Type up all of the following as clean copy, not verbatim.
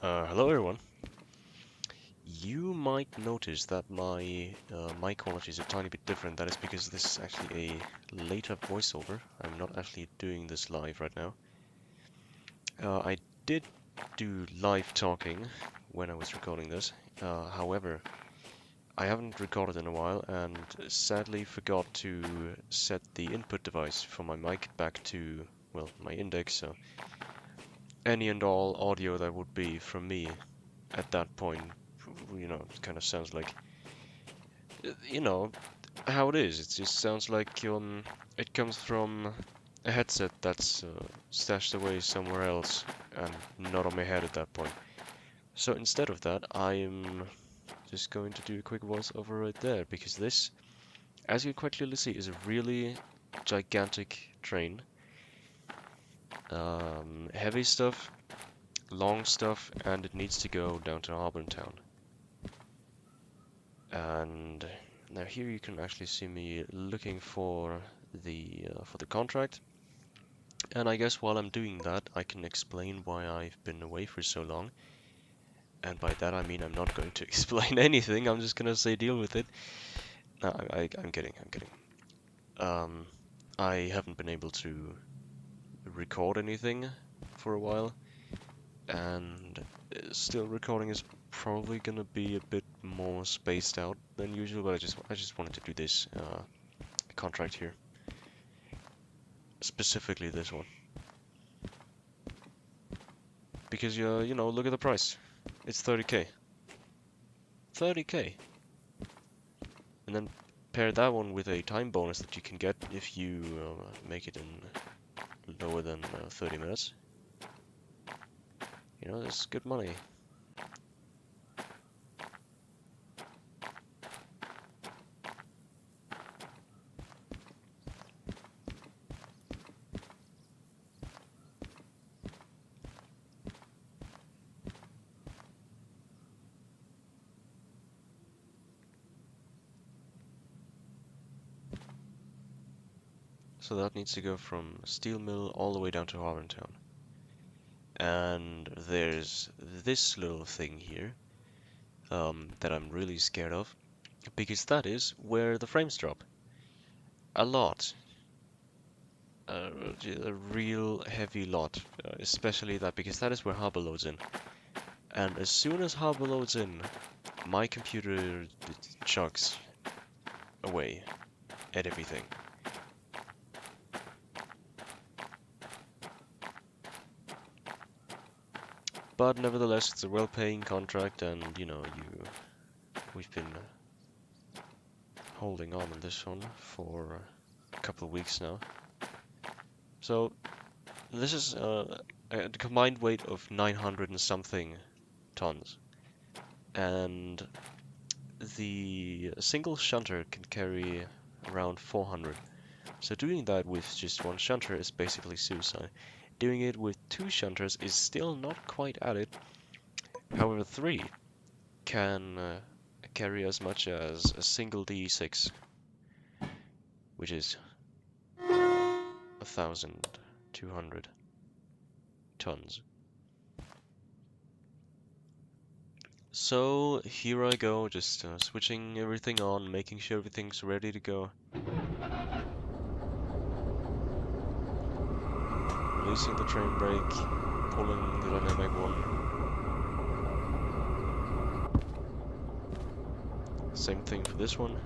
Hello everyone. You might notice that my mic quality is a tiny bit different. That is because this is actually a later voiceover. I'm not actually doing this live right now. I did do live talking when I was recording this. However, I haven't recorded in a while and sadly forgot to set the input device for my mic back to, well, my index, so any and all audio that would be from me at that point, it kind of sounds like, you know, how it is. It just sounds like it comes from a headset that's stashed away somewhere else and not on my head at that point. So instead of that, I am just going to do a quick voiceover right there because this, as you quite clearly see, is a really gigantic train. Heavy stuff, long stuff, and it needs to go down to Auburn Town. And now here you can actually see me looking for the contract. And I guess while I'm doing that, I can explain why I've been away for so long. And by that I mean I'm not going to explain anything. I'm just gonna say deal with it. No, I'm kidding. I'm kidding. Um, I haven't been able to record anything for a while, and still recording is probably gonna be a bit more spaced out than usual. But I just wanted to do this contract here, specifically this one, because look at the price. It's 30K. 30K. And then pair that one with a time bonus that you can get if you make it in lower than 30 minutes. You know, that's good money. So that needs to go from Steel Mill all the way down to Harmontown. And there's this little thing here that I'm really scared of, because that is where the frames drop. A lot. A real heavy lot, especially that, because that is where Harbor loads in. And as soon as Harbor loads in, my computer chugs away at everything. But nevertheless, it's a well-paying contract, and we've been holding on this one for a couple of weeks now. So this is a combined weight of 900 and something tons, and the single shunter can carry around 400. So doing that with just one shunter is basically suicide. Doing it with two shunters is still not quite at it. However, three can carry as much as a single D6, which is 1,200 tons. So here I go, just switching everything on, making sure everything's ready to go. Releasing the train brake, pulling the dynamic one. Same thing for this one.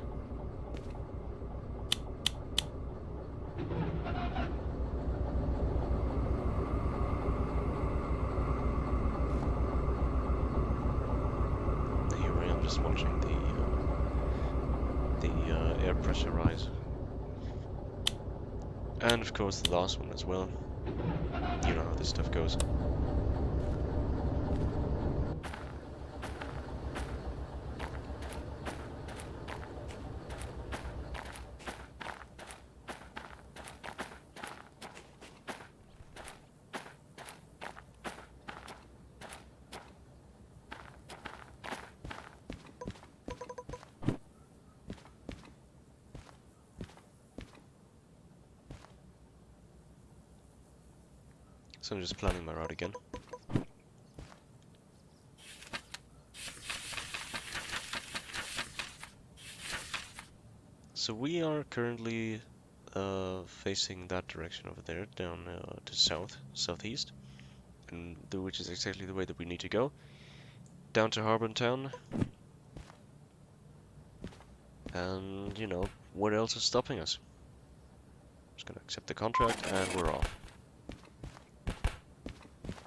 Here I am just watching the air pressure rise. And of course the last one as well. You know how this stuff goes. So I'm just planning my route again. So we are currently facing that direction over there, down to southeast, and which is exactly the way that we need to go. Down to Harbor Town, and you know, what else is stopping us? Just gonna accept the contract, and we're off.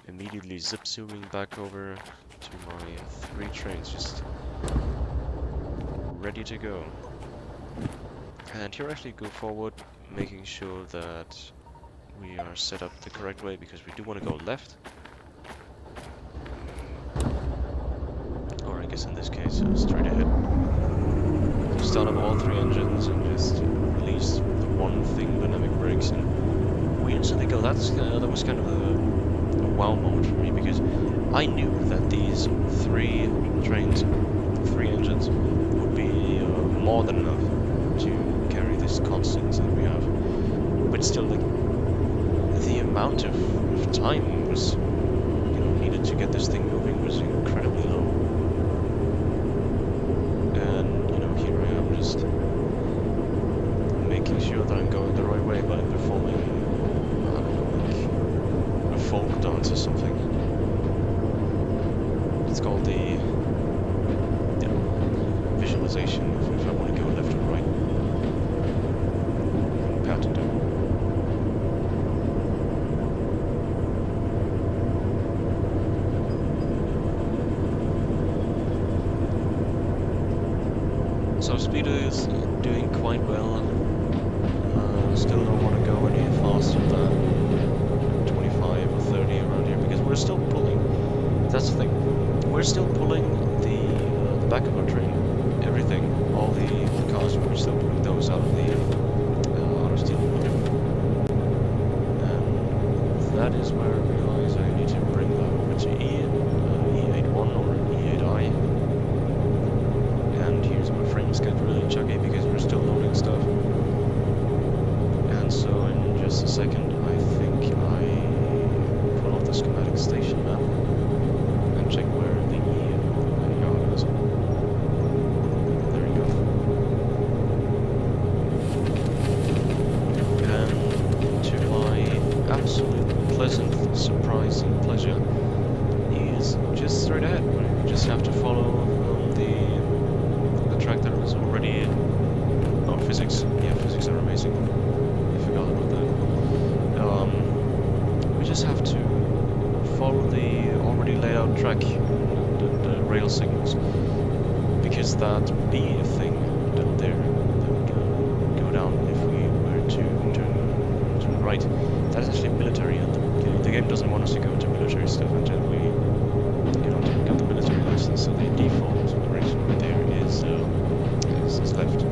Immediately zip zooming back over to my 3 trains, just ready to go. And here actually go forward, making sure that we are set up the correct way, because we do want to go left. Or I guess in this case, straight ahead. So start up all 3 engines and just release the one thing, dynamic brakes, and we instantly go. That was kind of a wow moment for me, because I knew that these 3 trains, 3 engines, would be more than enough to carry this constant that we have. But still, like, the amount of time was, needed to get this thing moving was incredibly low. And, here I am just making sure that I'm going the right way by performing, I don't know, like a folk dance or something. It's called the visualization if I want to go left or right. How to do. So speed is doing quite well. Still don't want to go any faster than 25 or 30 around here, because we're still pulling. That's the thing. We're still pulling the back of our train. Everything, all the cars, we're still pulling those out of the auto steel. And that is where I realize I need to bring that over to E81 or E8I. And here's where frames get really chuggy, because we're still loading stuff. And so in just a second, I think I pull off the schematic station map and check where the yard is. There you go. And to my absolute pleasant surprise and pleasure, is just straight ahead. We just have to follow the track that was already in. Oh, physics. Yeah, physics are amazing. I forgot about that. We just have to follow the already laid out track, the rail signals, because that B thing down there that would go down if we were to turn right. That is actually military, and the game doesn't want us to go into military stuff until we got the military license. So the default direction there is left.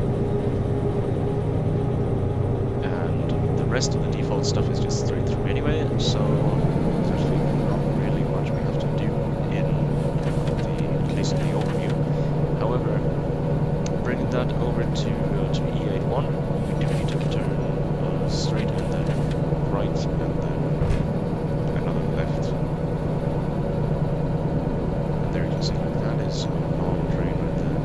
And the rest of the default stuff is just straight through anyway, so there's actually not really much we have to do at least in the overview. However, bringing that over to E81, we do need to turn straight and then right and then another left. And there you can see, like, that is a long train right there.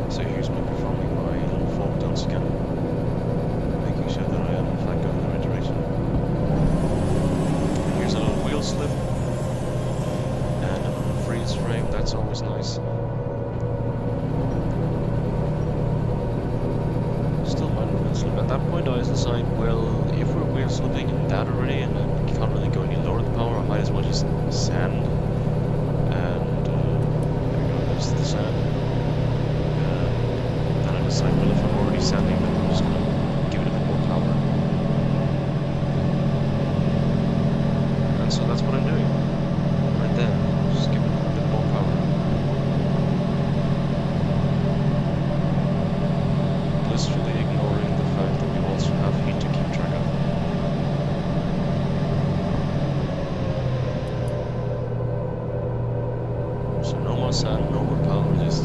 So here's me performing my little folk dance again, making sure that I am in fact going in the right direction. Here's a little wheel slip and a little freeze frame, that's always nice. Still minor wheel slip. At that point I decide, well, if we're wheel slipping in that already and I can't really go any lower the power, I might as well just sand. And there we go, there's the sand. Then I decide, well, if I'm already sanding, then I'm just gonna give it a bit more power. And so that's what I'm doing. Right there. Just give it a bit more power. Blissfully ignoring the fact that we also have heat to keep track of. So no more sand, no more power, just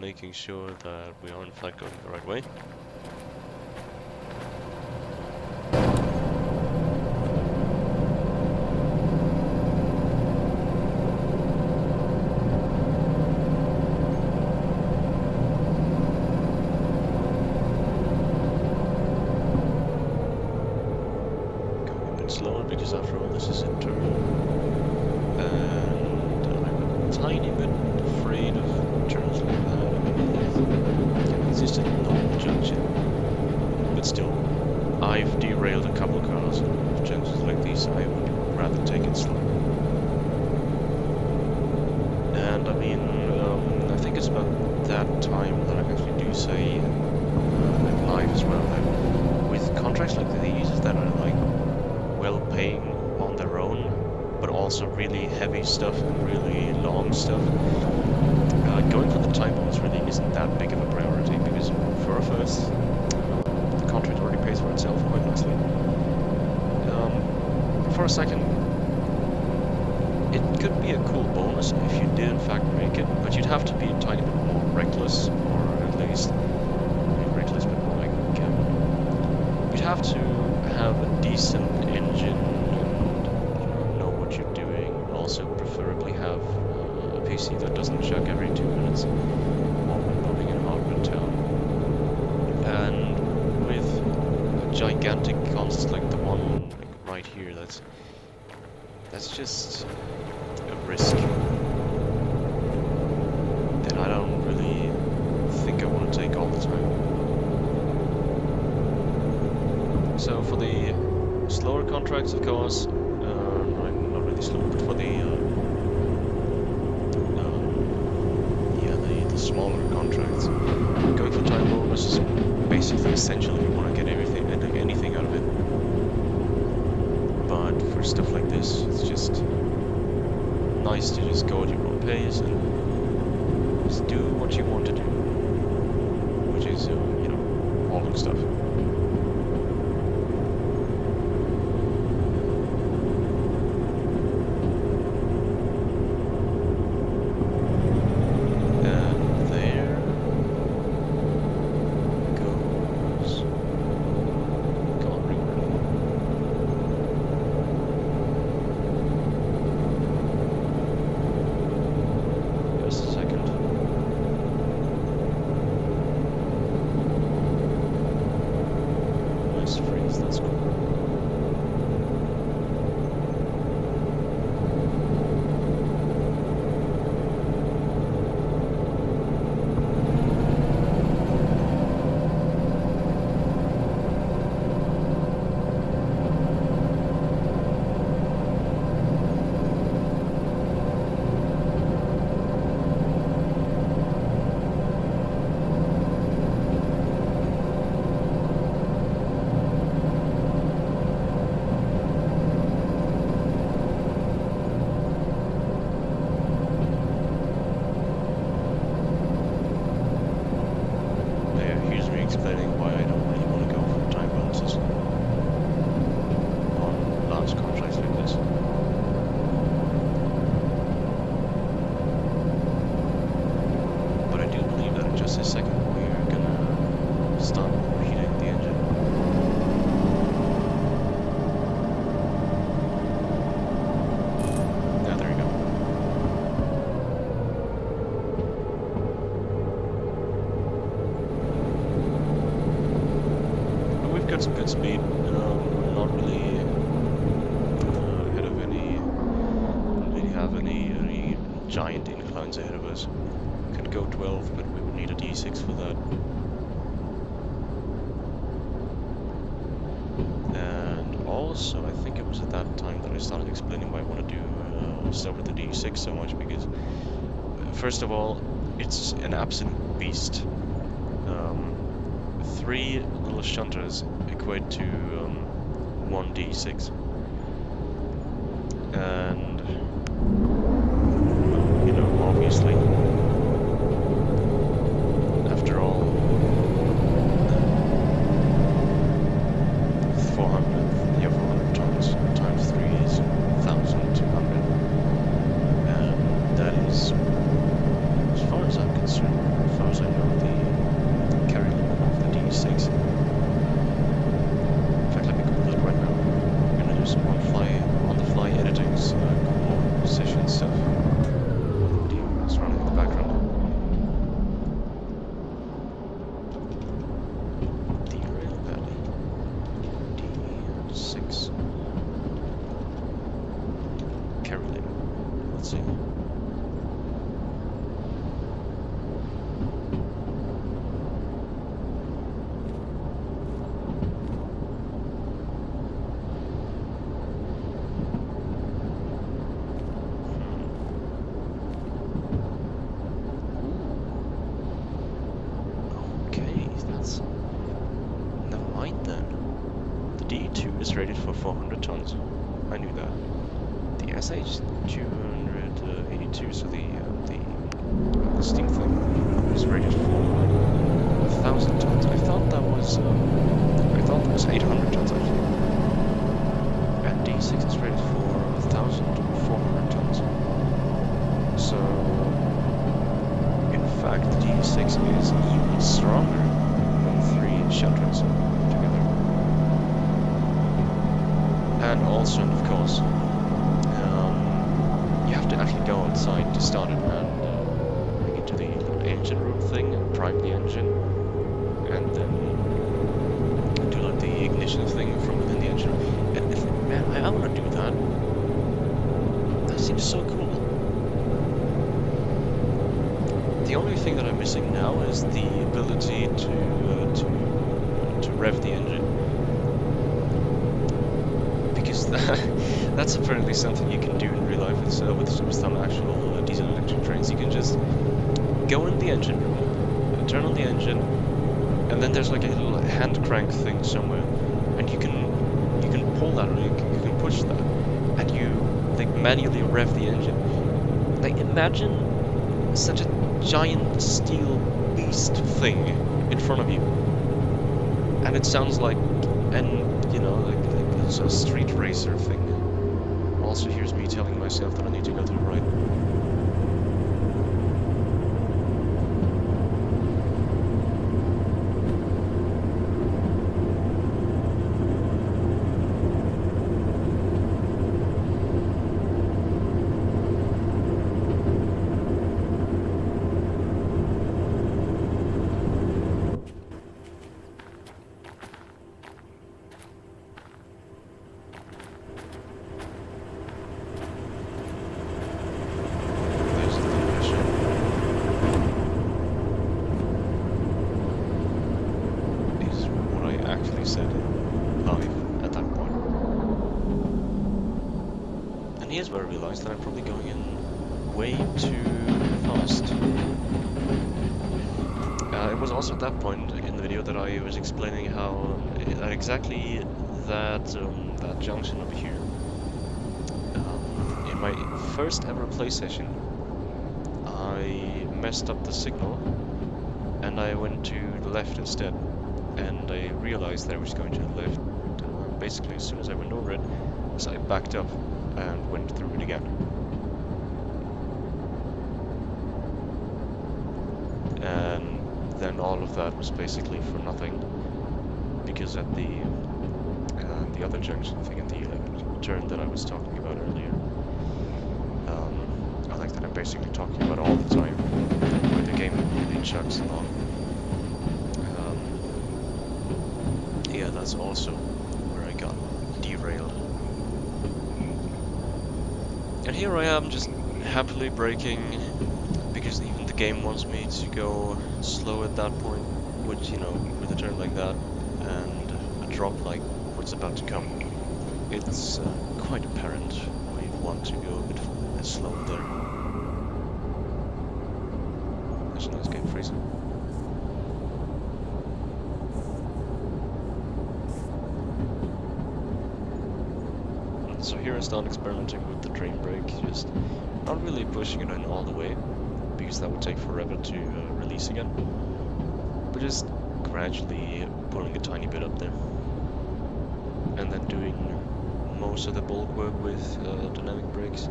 making sure that we are in fact going the right way. Going a bit slower because after all this is in turn. And I'm a tiny bit afraid of turns like that. I mean, it's just a normal junction. But still, I've derailed a couple cars in junctions like these. I would rather take it slow. And I mean, I think it's about that time that I actually do say in live as well that with contracts like these that are like well-paying on their own, but also really heavy stuff and really long stuff, going for the time bonus really isn't that big of a priority because for a first, the contract already pays for itself quite nicely. For a second, it could be a cool bonus if you did in fact make it, but you'd have to be a tiny bit more reckless, or at least not reckless, but more like you'd have to have a decent engine and know what you're doing. Also, preferably have a PC that doesn't chuck every 2 minutes while we're moving in hardware town. And with a gigantic consist like the one like right here, that's just a risk that I don't really think I want to take all the time. So for the slower contracts, of course, not really slower, but for the the smaller contracts, going for time bonus is basically essential if you want to get anything out of it. But for stuff like this, it's just nice to just go at your own pace and just do what you want to do, which is, hauling stuff. And there goes... Come on, rewind. Just a second. Nice freeze, that's cool. Here's me explaining why I don't really want to go for time bonuses on large contracts like this. But I do believe that in just a second we're gonna start overheating the engine. Yeah, there you go. We've got some good speed. We're not really ahead of any. Don't really have any giant inclines ahead of us. Could go 12, but we would need a D6 for that. And also, I think it was at that time that I started explaining why I want to do stuff with the D6 so much, because first of all, it's an absolute beast. 3 little shunters equate to 1 D6. And, obviously, after all, 400 tons times 3 is 1,200. And that is, as far as I'm concerned, as far as D2 is rated for 400 tons. I knew that. The SH282, so the steam thing, is rated for 1,000 tons. I thought that was 800 tons actually. And D6 is rated for 1,400 tons. So, in fact, D6 is even stronger than 3 shunters together. And also, of course, you have to actually go outside to start it and bring it to the little engine room thing and prime the engine, and then do like the ignition thing from within the engine. And man, I want to do that. That seems so cool. The only thing that I'm missing now is the ability to rev the engine, because that's apparently something you can do in real life with some actual diesel electric trains. You can just go in the engine room, turn on the engine, and then there's like a little hand crank thing somewhere, and you can pull that, or you can push that, and you like manually rev the engine. Like, imagine such a giant steel beast thing in front of you, and it sounds like like it's a street racer thing. Also, here's me telling myself that I need to go to the right. Said live at that point. And here's where I realized that I'm probably going in way too fast. It was also at that point in the video that I was explaining how that exactly that junction over here, in my first ever play session, I messed up the signal and I went to the left instead. And I realized that I was going to the left, basically as soon as I went over it, so I backed up and went through it again. And then all of that was basically for nothing, because at the other junction thing, at the turn that I was talking about earlier, I like that I'm basically talking about all the time, where the game really chugs along. Yeah, that's also where I got derailed. And here I am, just happily braking, because even the game wants me to go slow at that point, which, with a turn like that, and a drop like what's about to come, it's quite apparent why you want to go a bit slow there. Actually, let's get freezing. So here I start experimenting with the drain brake, just not really pushing it in all the way, because that would take forever to release again, but just gradually pulling a tiny bit up there, and then doing most of the bulk work with dynamic brakes,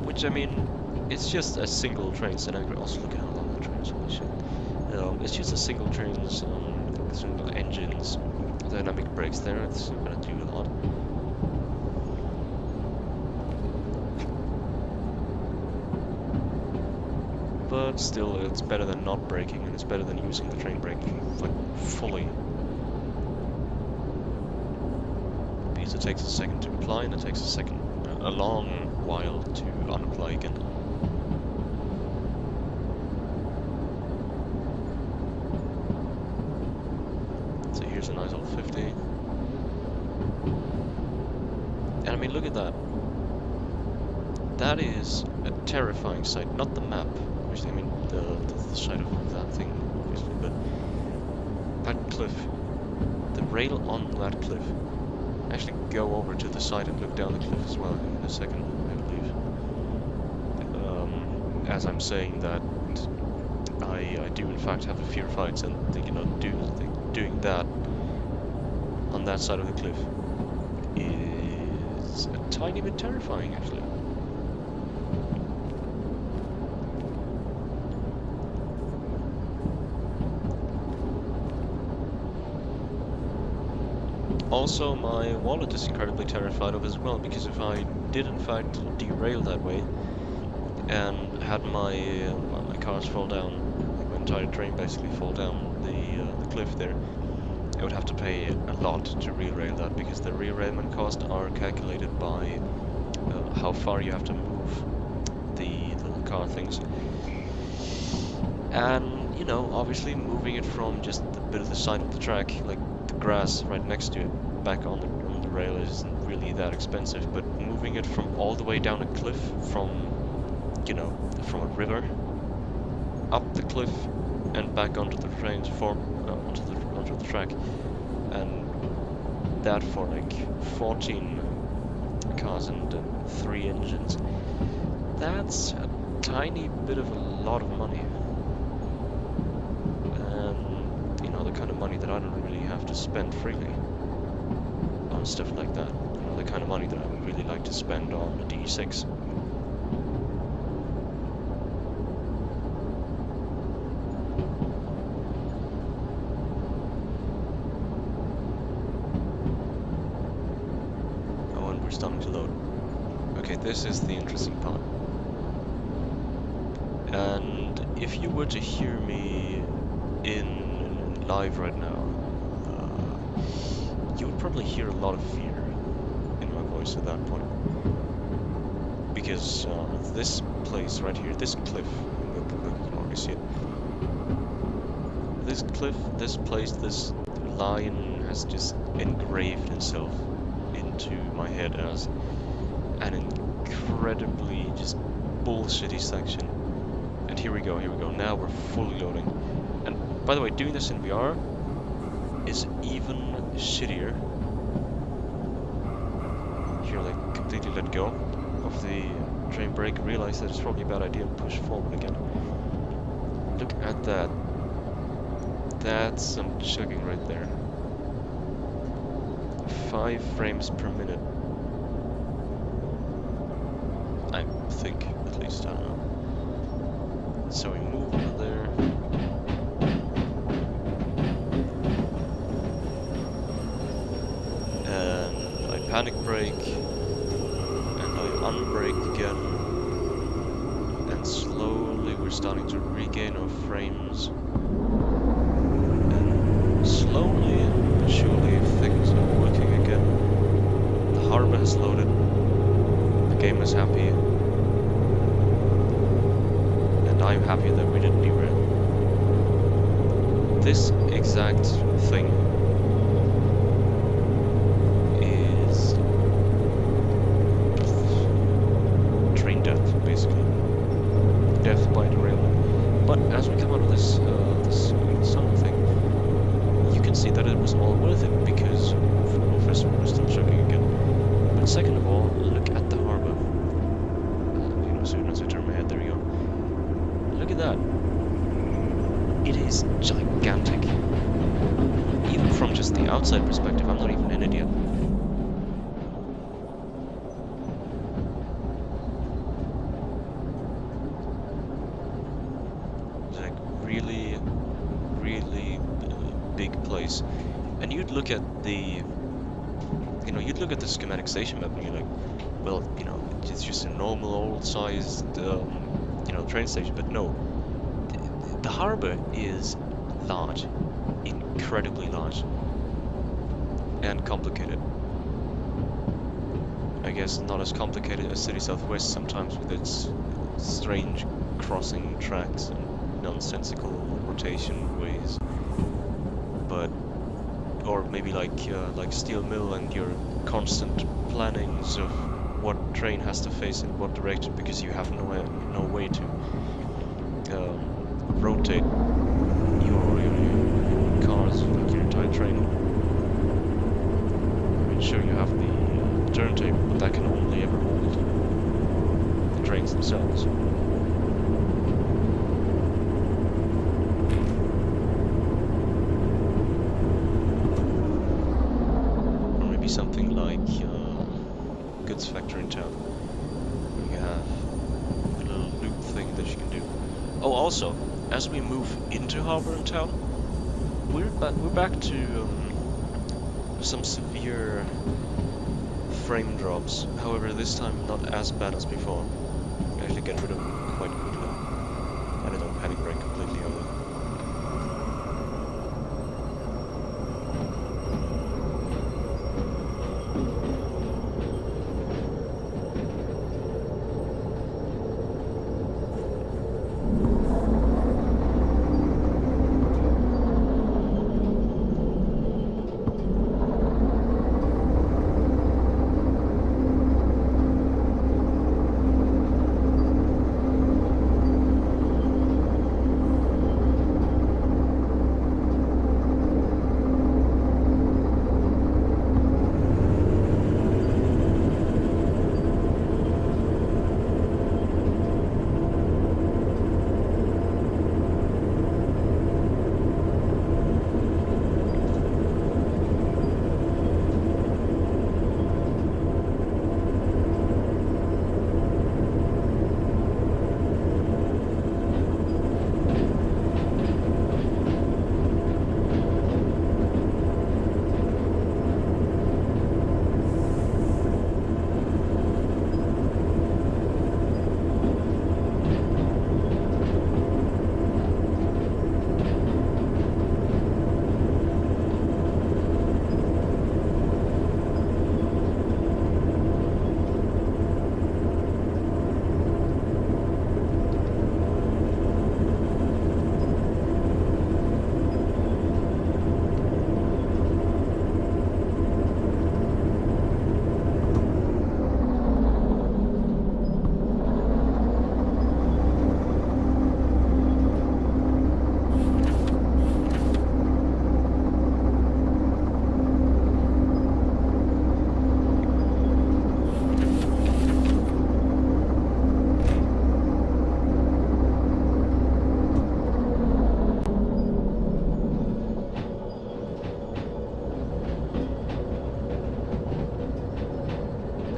which, I mean, it's just a single train's dynamic brake. Also, look at how long the train is, holy shit. It's just a single train's single engine's dynamic brakes there. It's not going to do a lot. But still, it's better than not braking, and it's better than using the train brake like fully. Because it takes a second to apply, and it takes a long while to unapply again. So here's a nice old 50. And I mean, look at that. That is a terrifying sight, not the map. I mean, the side of that thing, obviously, but that cliff the rail on that cliff. Actually go over to the side and look down the cliff as well in a second, I believe. As I'm saying that, I do in fact have a fear of heights, and thinking of doing that on that side of the cliff is a tiny bit terrifying, actually. Also, my wallet is incredibly terrified of as well, because if I did in fact derail that way and had my cars fall down, like my entire train basically fall down the cliff there, I would have to pay a lot to re-rail that, because the re-railment costs are calculated by how far you have to move the little car things. And, you know, obviously moving it from just a bit of the side of the track, like the grass right next to it, back on the rail isn't really that expensive, but moving it from all the way down a cliff, from, you know, from a river, up the cliff, and back onto the trains, onto the track, and that for like 14 cars and 3 engines, that's a tiny bit of a lot of money. And, you know, the kind of money that I don't really have to spend freely on stuff like that. You know, the kind of money that I would really like to spend on a D6. Oh, and we're starting to load. Okay, this is the interesting part. And if you were to hear me in live right now, you would probably hear a lot of fear in my voice at that point. Because this place right here, this cliff, look, you can already see it. This cliff, this place, this line has just engraved itself into my head as an incredibly just bullshitty section. And here we go, now we're fully loading. And by the way, doing this in VR is even shittier. Here, like, completely let go of the train brake, realize that it's probably a bad idea and push forward again. Look at that. That's some chugging right there. 5 frames per minute. I think, at least, I don't know. So we move over there. And I panic brake. And I unbrake again. And slowly we're starting to regain our frames. And slowly but surely things are working again. The harbor has loaded. The game is happy. And I'm happy that we didn't derail. This exact thing is train death, basically. Death by derailment. But as we come out of this summer thing, you can see that it was all worth it, because first of all, we're still chugging again. But second of all, look at the harbor. You know, as soon as I turn my head, there you go. Look at that. It is gigantic. Even from just the outside perspective, I'm not even in it yet. It's like really, really big place. And you'd look at the, you'd look at the schematic station map and you're like, well, it's just a normal old-sized, train station. But no, the harbor is large, incredibly large, and complicated. I guess not as complicated as City Southwest sometimes, with its strange crossing tracks and nonsensical rotation ways. But, or maybe like Steel Mill and your constant plannings of what train has to face in what direction, because you have no way to rotate your cars, like your entire train. like goods factory in town, where you have the little loop thing that you can do. Oh, also, as we move into harbor in town, we're back to some severe frame drops. However, this time not as bad as before. You can actually get rid of them quite quickly, and I don't panic brake completely either.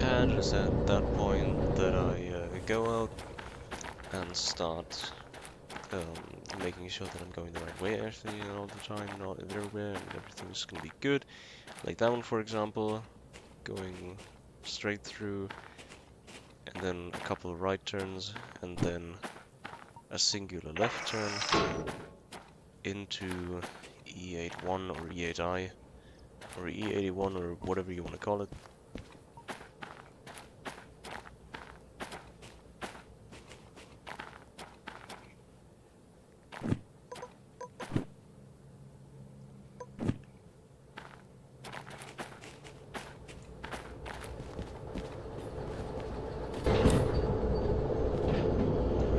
And it is at that point that I go out and start making sure that I'm going the right way actually all the time, not everywhere, and everything's gonna be good. Like that one, for example, going straight through, and then a couple of right turns, and then a singular left turn into E81 or E8I, or E81 or whatever you want to call it.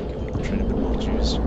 Giving the train a bit more juice.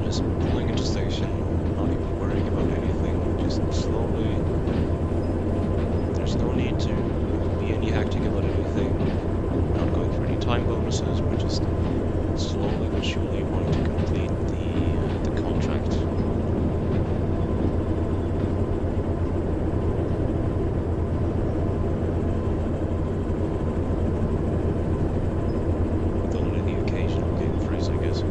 Just pulling into station, not even worrying about anything, just slowly. There's no need to be any hectic about anything, not going through any time bonuses, we're just slowly but surely wanting to complete the contract. With only the occasional game freeze, I guess.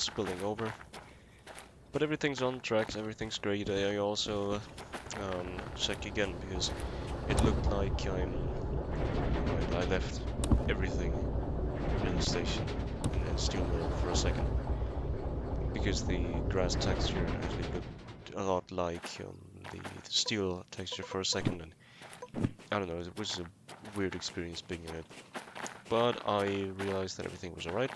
spilling over. But everything's on tracks, everything's great. I also check again because it looked like I left everything in the station and steel mill for a second because the grass texture actually looked a lot like the steel texture for a second, and I don't know, it was a weird experience being in it. But I realized that everything was alright.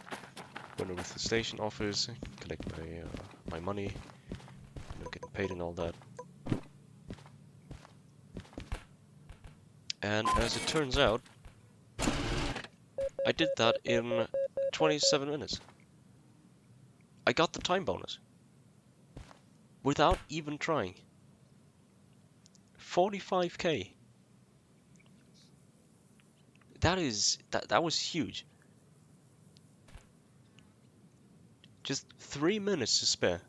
Went over to the station office, collect my money, getting paid and all that. And as it turns out, I did that in 27 minutes. I got the time bonus without even trying. 45k. That was huge. Just 3 minutes to spare.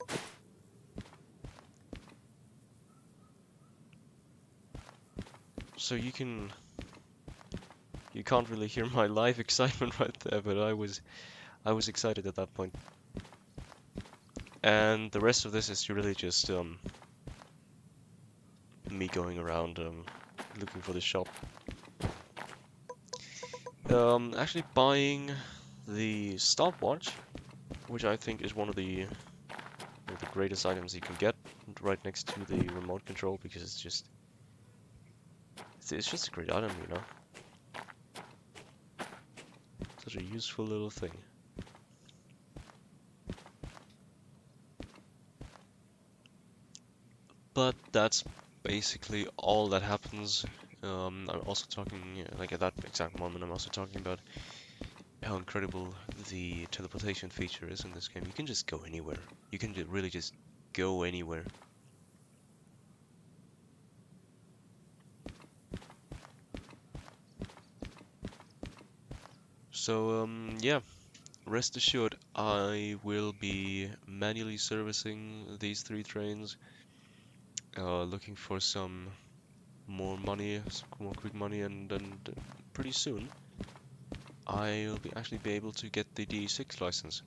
So you can't really hear my live excitement right there, but I was excited at that point. And the rest of this is really just me going around looking for the shop. Actually buying the stopwatch, which I think is one of the greatest items you can get, right next to the remote control, because it's just a great item, you know. Such a useful little thing. But that's basically all that happens. I'm also talking, like at that exact moment, I'm also talking about how incredible the teleportation feature is in this game. You can just go anywhere. You can really just go anywhere. So, yeah, rest assured, I will be manually servicing these 3 trains, looking for some more money, some more quick money, and then pretty soon I'll actually be able to get the D6 license.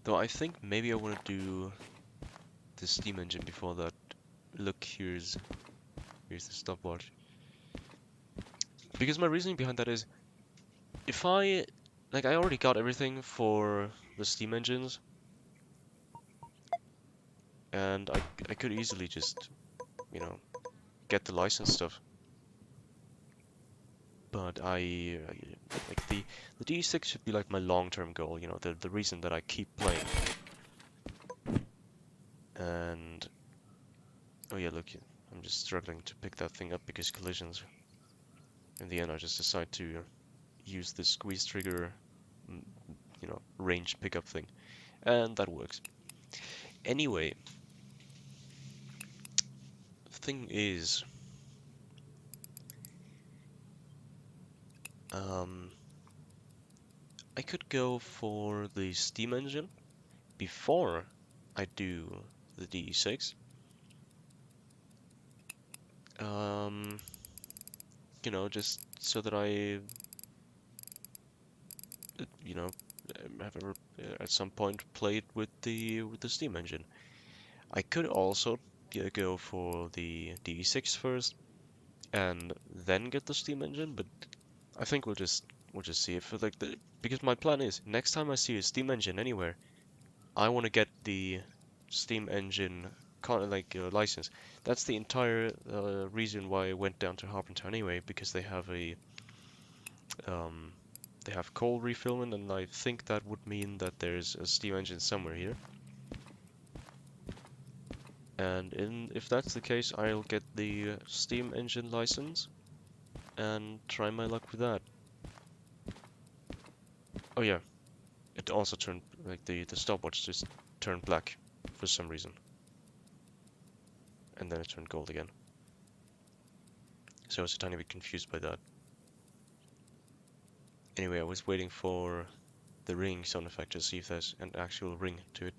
Though I think maybe I want to do the steam engine before that. Look, here's the stopwatch. Because my reasoning behind that is, if I already got everything for the steam engines, and I could easily just, you know, get the license stuff. But like the D6 should be like my long-term goal, you know, the reason that I keep playing. And oh yeah, look, I'm just struggling to pick that thing up because collisions. In the end, I just decide to use the squeeze trigger, you know, range pickup thing, and that works. Anyway, the thing is, I could go for the steam engine before I do the DE6. You know, just so that I, you know, have ever at some point played with the steam engine. I could also go for the DE6 first and then get the steam engine, but I think we'll just see if like because my plan is next time I see a steam engine anywhere, I want to get the steam engine license. That's the entire reason why I went down to Harpentown anyway, because um, they have coal refillment, and I think that would mean that there's a steam engine somewhere here. And if that's the case, I'll get the steam engine license and try my luck with that. Oh yeah, it also turned, like the stopwatch just turned black for some reason. And then it turned gold again. So I was a tiny bit confused by that. Anyway, I was waiting for the ring sound effect to see if there's an actual ring to it.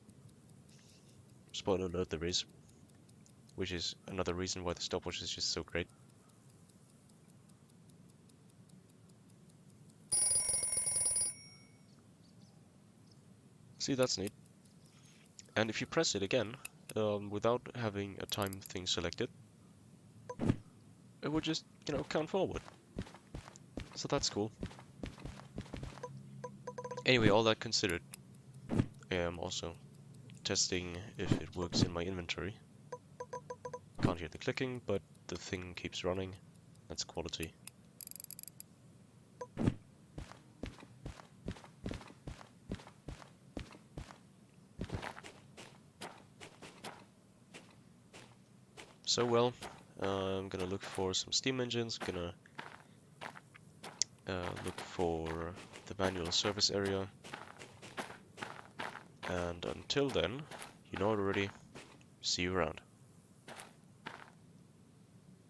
Spoiler alert, there is. Which is another reason why the stopwatch is just so great. See, that's neat. And if you press it again, without having a time thing selected, it would just, count forward. So that's cool. Anyway, all that considered, I am also testing if it works in my inventory. Can't hear the clicking, but the thing keeps running. That's quality. So well, I'm gonna look for some steam engines, gonna look for the manual service area, and until then, you know it already, see you around.